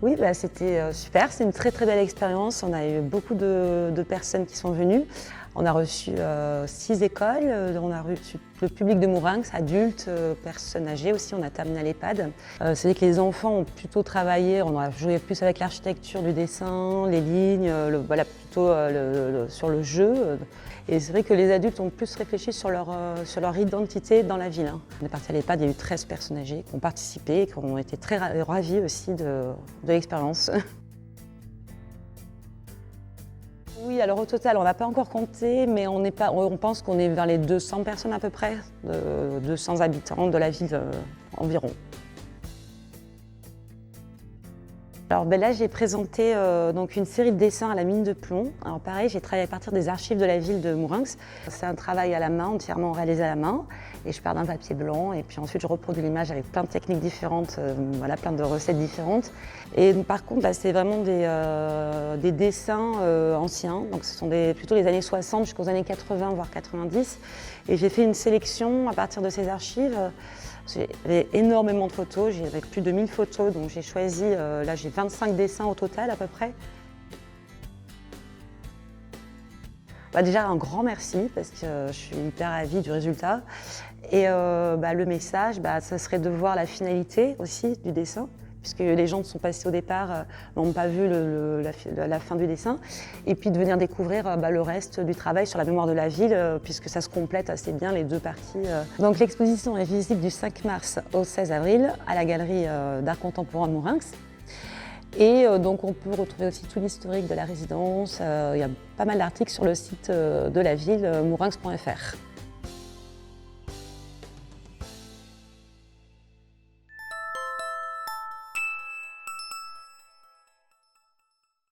Oui, bah, c'était super, c'est une très très belle expérience. On a eu beaucoup de personnes qui sont venues. On a reçu 6 écoles, on a reçu le public de Mourinx, adultes, personnes âgées aussi, on a terminé à l'EHPAD. C'est vrai que les enfants ont plutôt travaillé, on a joué plus avec l'architecture du dessin, les lignes, voilà, plutôt sur le jeu. Et c'est vrai que les adultes ont plus réfléchi sur leur identité dans la ville. On est parti à l'EHPAD, il y a eu 13 personnes âgées qui ont participé et qui ont été très ravis aussi de l'expérience. Oui, alors au total, on n'a pas encore compté, mais on pense qu'on est vers les 200 personnes à peu près, 200 habitants de la ville environ. Alors là, j'ai présenté donc une série de dessins à la mine de plomb. Alors pareil, j'ai travaillé à partir des archives de la ville de Mourinx. C'est un travail à la main, entièrement réalisé à la main. Et je pars d'un papier blanc et puis ensuite je reproduis l'image avec plein de techniques différentes, voilà, plein de recettes différentes. Et par contre, là, c'est vraiment des dessins anciens. Donc ce sont plutôt les années 60 jusqu'aux années 80, voire 90. Et j'ai fait une sélection à partir de ces archives. J'avais énormément de photos, j'avais plus de 1000 photos, donc j'ai choisi, là j'ai 25 dessins au total à peu près. Bah, déjà un grand merci parce que je suis hyper ravie du résultat. Et le message, ça serait de voir la finalité aussi du dessin, puisque les gens qui sont passés au départ n'ont pas vu la fin du dessin, et puis de venir découvrir le reste du travail sur la mémoire de la ville, puisque ça se complète assez bien les deux parties. Donc l'exposition est visible du 5 mars au 16 avril à la galerie d'art contemporain de Mourinx. Et donc on peut retrouver aussi tout l'historique de la résidence. Il y a pas mal d'articles sur le site de la ville, mourinx.fr.